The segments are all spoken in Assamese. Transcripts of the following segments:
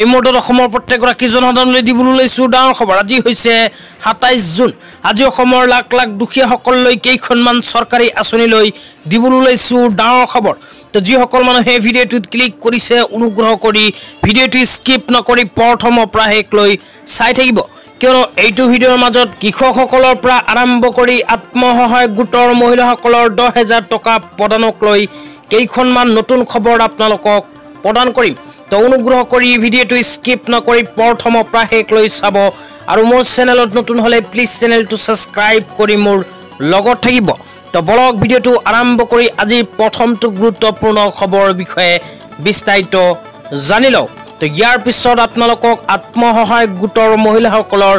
এই মুহূৰ্তত অসমৰ প্ৰত্যেকগৰাকী জনসাধাৰণলৈ দিবলৈ লৈছো ডাঙৰ খবৰ। আজি হৈছে ২৭ জুন। আজি অসমৰ লাখ লাখ দুখীয়াসকললৈ কেইখনমান চৰকাৰী আঁচনি লৈ দিবলৈ লৈছো ডাঙৰ খবৰ। তো যিসকল মানুহে ভিডিঅ'টোত ক্লিক কৰিছে অনুগ্ৰহ কৰি ভিডিঅ'টো স্কিপ নকৰি প্ৰথমৰ পৰা শেষলৈ চাই থাকিব, কিয়নো এইটো ভিডিঅ'ৰ মাজত কৃষকসকলৰ পৰা আৰম্ভ কৰি আত্মসহায়ক গোটৰ মহিলাসকলৰ ১০,০০০ টকা প্ৰদানক লৈ কেইখনমান নতুন খবৰ আপোনালোকক প্ৰদান কৰিম। তো অনুগ্ৰহ কৰি ভিডিঅ'টো স্কিপ নকৰি প্ৰথমৰ পৰা শেষলৈ চাব, আৰু মোৰ চেনেলত নতুন হ'লে প্লিজ চেনেলটো ছাবস্ক্ৰাইব কৰি মোৰ লগত থাকিব। তো বলক ভিডিঅ'টো আৰম্ভ কৰি আজি প্ৰথমটো গুৰুত্বপূৰ্ণ খবৰৰ বিষয়ে বিস্তাৰিত জানি লওঁ। তো ইয়াৰ পিছত আপোনালোকক আত্মসহায়ক গোটৰ মহিলাসকলৰ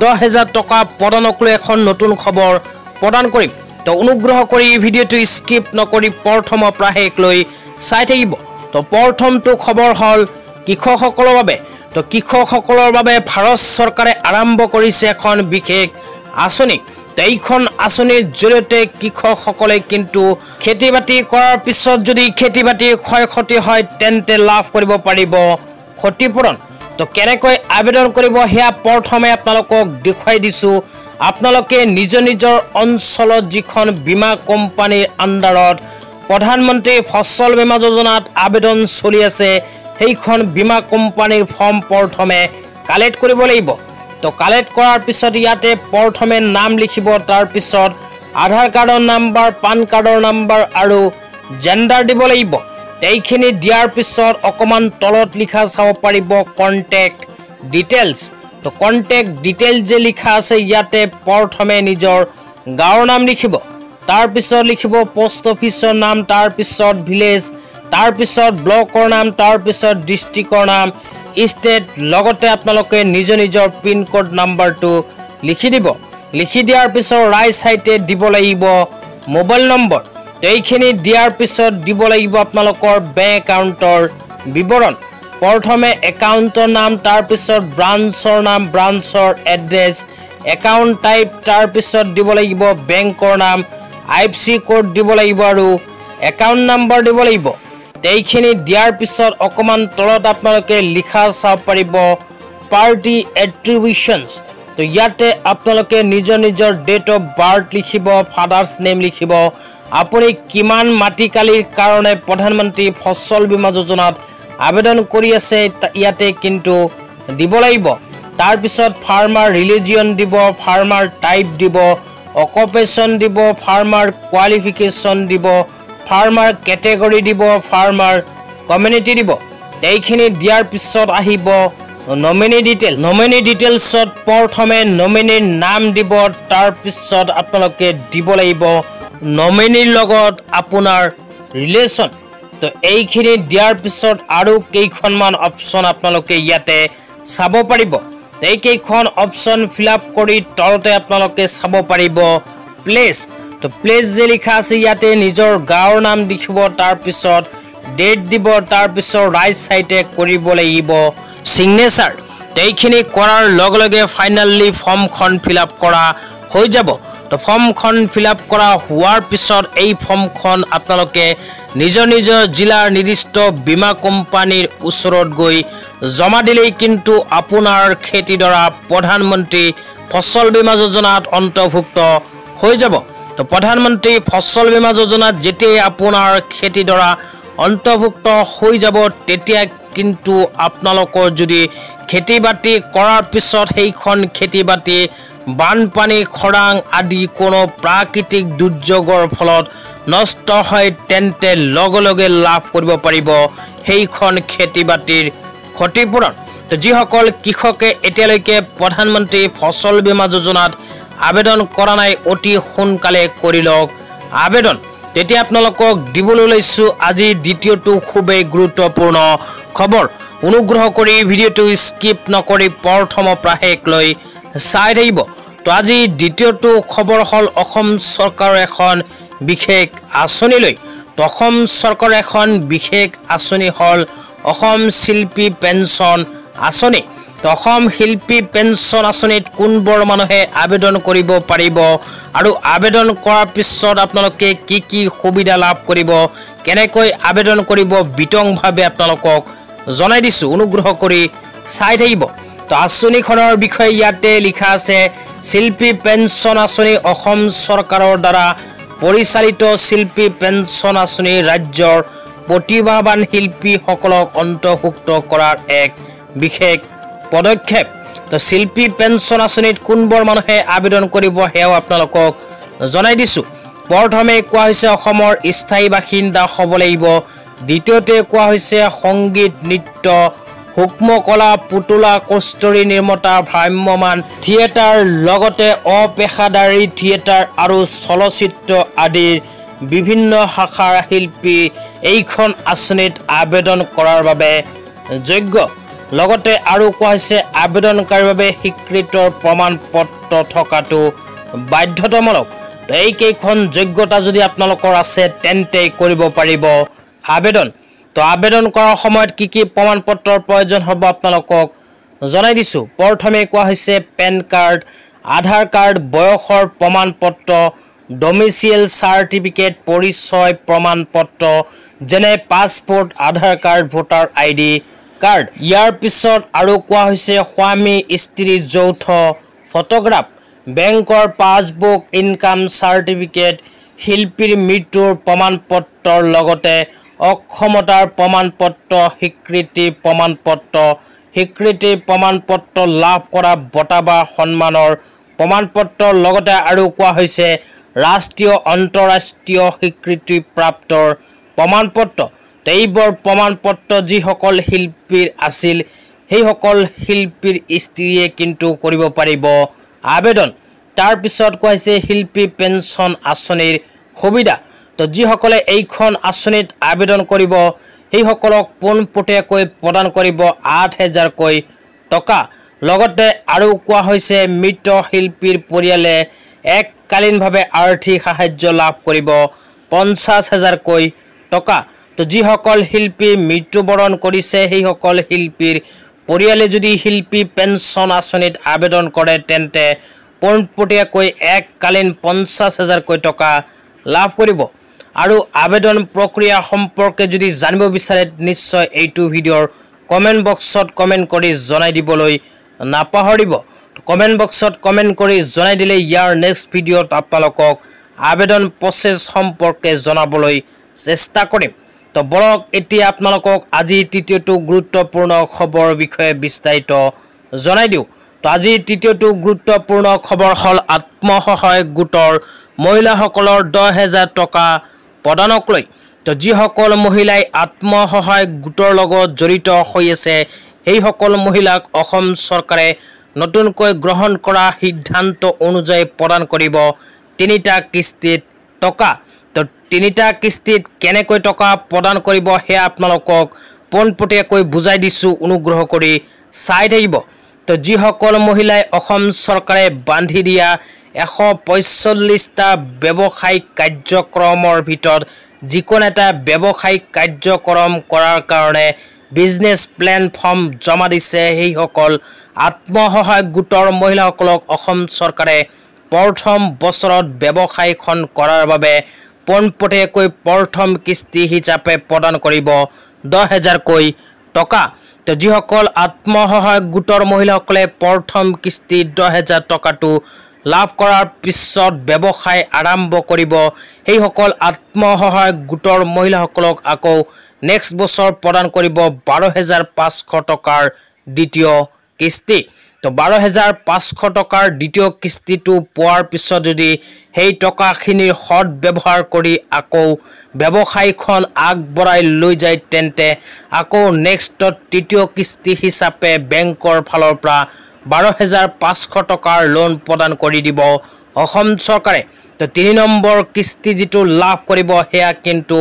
১০,০০০ টকা প্ৰদানক লৈ এখন নতুন খবৰ প্ৰদান কৰিম। তো অনুগ্ৰহ কৰি ভিডিঅ'টো স্কিপ নকৰি প্ৰথমৰ পৰা শেষলৈ চাই থাকিব। তো প্ৰথমটো খবৰ হ'ল কৃষকসকলৰ বাবে। তো কৃষকসকলৰ বাবে ভাৰত চৰকাৰে আৰম্ভ কৰিছে এখন বিশেষ আঁচনি। তো এইখন আঁচনিৰ জৰিয়তে কৃষকসকলে কিন্তু খেতি বাতি কৰাৰ পিছত যদি খেতি বাতিৰ ক্ষয় ক্ষতি হয় তেন্তে লাভ কৰিব পাৰিব ক্ষতিপূৰণ। তো কেনেকৈ আবেদন কৰিব সেয়া প্ৰথমে আপোনালোকক দেখুৱাই দিছোঁ। আপোনালোকে নিজৰ অঞ্চলত যিখন বীমা কোম্পানীৰ আণ্ডাৰত প্ৰধানমন্ত্ৰী ফচল বীমা যোজনাত আবেদন চলি আছে সেইখন বীমা কোম্পানীৰ ফৰ্ম প্ৰথমে কালেক্ট কৰিব লাগিব। তো কালেক্ট কৰাৰ পিছত ইয়াতে প্ৰথমে নাম লিখিব, তাৰপিছত আধাৰ কাৰ্ডৰ নাম্বাৰ, পান কাৰ্ডৰ নাম্বাৰ আৰু জেণ্ডাৰ দিব লাগিব। এইখিনি দিয়াৰ পিছত অকণমান তলত লিখা চাব পাৰিব কণ্টেক্ট ডিটেইলছ। তো কণ্টেক্ট ডিটেইলছ যে লিখা আছে ইয়াতে প্ৰথমে নিজৰ গাঁৱৰ নাম লিখিব, তাৰপিছত লিখিব পোষ্ট অফিচৰ নাম, তাৰপিছত ভিলেজ, তাৰপিছত ব্লকৰ নাম, তাৰপিছত ডিষ্ট্ৰিক্টৰ নাম, ষ্টেট, লগতে আপোনালোকে নিজৰ পিন কোড নাম্বাৰটো লিখি দিব। লিখি দিয়াৰ পিছত ৰাইট চাইডে দিব লাগিব মোবাইল নম্বৰ। তো এইখিনি দিয়াৰ পিছত দিব লাগিব আপোনালোকৰ বেংক একাউণ্টৰ বিৱৰণ। প্ৰথমে একাউণ্টৰ নাম, তাৰপিছত ব্ৰাঞ্চৰ নাম, ব্ৰাঞ্চৰ এড্ৰেছ, একাউণ্ট টাইপ, তাৰপিছত দিব লাগিব বেংকৰ নাম, IFSC কোড দিব লাগিব আৰু একাউণ্ট নাম্বাৰ দিব লাগিব। এইখিনি দিয়াৰ পিছত অকণমান তলত আপোনালোকে লিখা চাব পাৰিব পাৰ্টি এট্ৰিবিউশ্যনছ। তো ইয়াতে আপোনালোকে নিজৰ ডেট অফ বাৰ্থ লিখিব, ফাদাৰ্ছ নেম লিখিব, আপুনি কিমান মাটিকালিৰ কাৰণে প্ৰধানমন্ত্ৰী ফচল বীমা যোজনাত আবেদন কৰি আছে ইয়াতে কিন্তু দিব লাগিব। তাৰপিছত ফাৰ্মাৰ ৰিলিজিয়ন দিব, ফাৰ্মাৰ টাইপ দিব, অকুপেশ্যন দিব, ফাৰ্মাৰ কোৱালিফিকেশ্যন দিব, ফাৰ্মাৰ কেটেগৰী দিব, ফাৰ্মাৰ কমিউনিটি দিব। এইখিনি দিয়াৰ পিছত আহিব নমিনি ডিটেইলছ। নমিনি ডিটেইলছত প্ৰথমে নমিনিৰ নাম দিব, তাৰপিছত আপোনালোকে দিব লাগিব নমিনিৰ লগত আপোনাৰ ৰিলেশ্যন। তো এইখিনি দিয়াৰ পিছত আৰু কেইখনমান অপশ্যন আপোনালোকে ইয়াতে চাব পাৰিব। এইকেইখন অপশ্যন ফিল আপ কৰি তলতে আপোনালোকে চাব পাৰিব প্লেচ। তো প্লেচ যে লিখা আছে ইয়াতে নিজৰ গাঁৱৰ নাম লিখিব, তাৰপিছত ডেট দিব, তাৰপিছত ৰাইট চাইডে কৰিব লাগিব ছিগনেচাৰ। এইখিনি কৰাৰ লগে লগে ফাইনেলি ফৰ্মখন ফিল আপ কৰা হৈ যাব। তো ফৰ্মখন ফিল আপ কৰা হোৱাৰ পিছত এই ফৰ্মখন আপোনালোকে নিজৰ জিলাৰ নিৰ্দিষ্ট বীমা কোম্পানীৰ ওচৰত গৈ জমা দিলেই কিন্তু আপোনাৰ খেতিডৰা প্ৰধানমন্ত্ৰী ফচল বীমা যোজনাত অন্তৰ্ভুক্ত হৈ যাব। তো প্ৰধানমন্ত্ৰী ফচল বীমা যোজনাত যেতিয়াই আপোনাৰ খেতিডৰা অন্তৰ্ভুক্ত হৈ যাব তেতিয়া কিন্তু আপোনালোকৰ যদি খেতি বাতি কৰাৰ পিছত সেইখন খেতি বাতি বানপানী, খৰাং আদি কোনো প্ৰাকৃতিক দুৰ্যোগৰ ফলত নষ্ট হয় তেন্তে লগে লগে লাভ কৰিব পাৰিব সেইখন খেতি বাতিৰ ক্ষতিপূৰণ। তো যিসকল কৃষকে এতিয়ালৈকে প্ৰধানমন্ত্ৰী ফচল বীমা যোজনাত আবেদন কৰা নাই অতি সোনকালে কৰি লওক আবেদন। তেতিয়া আপোনালোকক দিবলৈ লৈছোঁ আজি দ্বিতীয়টো খুবেই গুৰুত্বপূৰ্ণ খবৰ। অনুগ্ৰহ কৰি ভিডিঅ'টো স্কিপ নকৰি প্ৰথমৰ পৰা শেষলৈ চাই থাকিব। তো আজি দ্বিতীয়টো খবৰ হ'ল অসম চৰকাৰৰ এখন বিশেষ আঁচনি লৈ। তো অসম চৰকাৰৰ এখন বিশেষ আঁচনি হ'ল অসম শিল্পী পেঞ্চন আঁচনি। তো অসম শিল্পী পেঞ্চন আঁচনিত কোনবোৰ মানুহে আবেদন কৰিব পাৰিব আৰু আবেদন কৰাৰ পিছত আপোনালোকে কি সুবিধা লাভ কৰিব, কেনেকৈ আবেদন কৰিব বিতংভাৱে আপোনালোকক জনাই দিছোঁ অনুগ্ৰহ কৰি চাই থাকিব। তো আঁচনিখনৰ বিষয়ে ইয়াতে লিখা আছে, শিল্পী পেঞ্চন আঁচনি অসম চৰকাৰৰ দ্বাৰা পৰিচালিত শিল্পী পেঞ্চন আঁচনি ৰাজ্যৰ প্ৰতিভাৱান শিল্পীসকলক অন্তৰ্ভুক্ত কৰাৰ এক বিশেষ পদক্ষেপ। তো শিল্পী পেঞ্চন আঁচনিত কোনবোৰ মানুহে আবেদন কৰিব সেয়াও আপোনালোকক জনাই দিছোঁ। প্ৰথমে কোৱা হৈছে অসমৰ স্থায়ী বাসিন্দা হ'ব লাগিব। দ্বিতীয়তে কোৱা হৈছে সংগীত, নৃত্য, সূক্ষ্ম কলা, পুতলা, কষ্টৰী নিৰ্মাতা, ভ্ৰাম্যমাণ থিয়েটাৰ, লগতে অপেশাদাৰী থিয়েটাৰ আৰু চলচ্চিত্ৰ আদিৰ বিভিন্ন শাখাৰ শিল্পী এইখন আঁচনিত আবেদন কৰাৰ বাবে যোগ্য। লগতে আৰু কোৱা হৈছে আবেদনকাৰীৰ বাবে স্বীকৃত প্ৰমাণ পত্ৰ থকাটো বাধ্যতামূলক। এইকেইখন যোগ্যতা যদি আপোনালোকৰ আছে তেন্তে কৰিব পাৰিব আবেদন। তো আবেদন কৰাৰ সময়ত কি প্ৰমাণ পত্ৰৰ প্ৰয়োজন হ'ব আপোনালোকক জনাই দিছোঁ। প্ৰথমে কোৱা হৈছে পেন কাৰ্ড, আধাৰ কাৰ্ড, বয়সৰ প্ৰমাণ পত্ৰ, ডমিচিয়েল চাৰ্টিফিকেট, পৰিচয় প্ৰমাণ পত্ৰ যেনে পাছপোৰ্ট, আধাৰ কাৰ্ড, ভোটাৰ ID কাৰ্ড। ইয়াৰ পিছত আৰু কোৱা হৈছে স্বামী স্ত্ৰী যৌথ ফটোগ্ৰাফ, বেংকৰ পাছবুক, ইনকাম চাৰ্টিফিকেট, শিল্পীৰ মৃত্যুৰ প্ৰমাণ পত্ৰৰ লগতে অক্ষমতাৰ প্ৰমাণ পত্ৰ, স্বীকৃতি প্ৰমাণ পত্ৰ লাভ কৰা বঁটা বা সন্মানৰ প্ৰমাণ পত্ৰৰ লগতে আৰু কোৱা হৈছে ৰাষ্ট্ৰীয় আন্তঃৰাষ্ট্ৰীয় স্বীকৃতিপ্ৰাপ্তৰ প্ৰমাণ পত্ৰ। এইবোৰ প্ৰমাণ পত্ৰ যিসকল শিল্পীৰ আছিল সেইসকল শিল্পীৰ স্ত্ৰীয়ে কিন্তু কৰিব পাৰিব আবেদন। তাৰপিছত কোৱা হৈছে শিল্পী পেঞ্চন আঁচনিৰ সুবিধা। তো যিসকলে এইখন আঁচনিত আবেদন কৰিব সেইসকলক পোনপটীয়াকৈ প্ৰদান কৰিব 8,000কৈ টকা। লগতে আৰু কোৱা হৈছে মৃত শিল্পীৰ পৰিয়ালে এককালীনভাৱে আৰ্থিক সাহায্য লাভ কৰিব 50,000কৈ টকা। তো যিসকল শিল্পী মৃত্যুবৰণ কৰিছে সেইসকল শিল্পীৰ পৰিয়ালে যদি শিল্পী পেঞ্চন আঁচনিত আবেদন কৰে তেন্তে পোনপটীয়াকৈ এককালীন 50,000কৈ টকা লাভ কৰিব। আৰু আবেদন প্ৰক্ৰিয়া সম্পৰ্কে যদি জানিব বিচাৰে নিশ্চয় এইটো ভিডিঅ'ৰ কমেণ্ট বক্সত কমেণ্ট কৰি জনাই দিবলৈ নাপাহৰিব। কমেণ্ট বক্সত কমেণ্ট কৰি জনাই দিলে ইয়াৰ নেক্সট ভিডিঅ'ত আপোনালোকক আবেদন প্ৰচেছ সম্পৰ্কে জনাবলৈ চেষ্টা কৰিম। তো বৰক এতিয়া আপোনালোকক আজি তৃতীয়টো গুৰুত্বপূৰ্ণ খবৰ বিষয়ে বিস্তাৰিত জনাই দিওঁ। তো আজি তৃতীয়টো গুৰুত্বপূৰ্ণ খবৰ হ'ল আত্মসহায়ক গোটৰ মহিলাসকলৰ 10,000 টকা প্ৰদানক লৈ। তো যিসকল মহিলাই আত্মসহায়ক গোটৰ লগত জড়িত হৈ আছে সেইসকল মহিলাক অসম চৰকাৰে নতুনকৈ গ্ৰহণ কৰা সিদ্ধান্ত অনুযায়ী প্ৰদান কৰিব 3টা কিস্তিত টকা। তো 3টা কিস্তিত কেনেকৈ টকা প্ৰদান কৰিব সেয়া আপোনালোকক পোনপটীয়াকৈ বুজাই দিছোঁ, অনুগ্ৰহ কৰি চাই থাকিব। তো যিসকল মহিলাই অসম চৰকাৰে বান্ধি দিয়া 145টা ব্যৱসায়িক কাৰ্যক্ৰমৰ ভিতৰত যিকোনো এটা ব্যৱসায়িক কাৰ্যক্ৰম কৰাৰ কাৰণে বিজনেছ প্লেন ফৰ্ম জমা দিছে সেইসকল আত্মসহায়ক গোটৰ মহিলাসকলক অসম চৰকাৰে প্ৰথম বছৰত ব্যৱসায়খন কৰাৰ বাবে পোনপটীয়াকৈ প্ৰথম কিস্তি হিচাপে প্ৰদান কৰিব 10,000কৈ টকা। তো যিসকল আত্মসহায়ক গোটৰ মহিলাসকলে প্ৰথম কিস্তি 10,000 টকাটো লাভ কৰাৰ পিছত ব্যৱসায় আৰম্ভ কৰিব সেইসকল আত্মসহায়ক গোটৰ মহিলাসকলক আকৌ নেক্সট বছৰ প্ৰদান কৰিব 12,500 টকাৰ দ্বিতীয় কিস্তি। তো 12,500 টকাৰ দ্বিতীয় কিস্তিটো পোৱাৰ পিছত যদি সেই টকাখিনিৰ সৎ ব্যৱহাৰ কৰি আকৌ ব্যৱসায়খন আগবঢ়াই লৈ যায় তেন্তে আকৌ নেক্সটত তৃতীয় কিস্তি হিচাপে বেংকৰ ফালৰ পৰা 12,500 টকাৰ লোন প্ৰদান কৰি দিব অসম চৰকাৰে। তো 3 নম্বৰ কিস্তি যিটো লাভ কৰিব সেয়া কিন্তু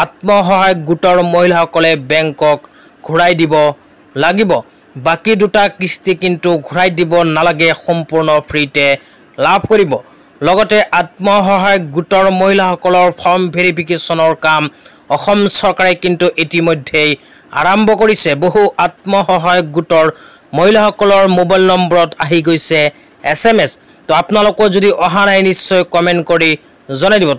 আত্মসহায়ক গোটৰ মহিলাসকলে বেংকক ঘূৰাই দিব লাগিব। বাকি 2টা কিস্তি কিন্তু ঘূৰাই দিব নালাগে, সম্পূৰ্ণ ফ্ৰীতে লাভ কৰিব। লগতে আত্মসহায়ক গোটৰ মহিলাসকলৰ ফৰ্ম ভেৰিফিকেশ্যনৰ কাম অসম চৰকাৰে কিন্তু ইতিমধ্যেই আৰম্ভ কৰিছে। বহু আত্মসহায়ক গোটৰ মহিলাসকলৰ মোবাইল নম্বৰত আহি গৈছে SMS। তো আপোনালোকৰ যদি অহা নাই নিশ্চয় কমেণ্ট কৰি জনাই দিব।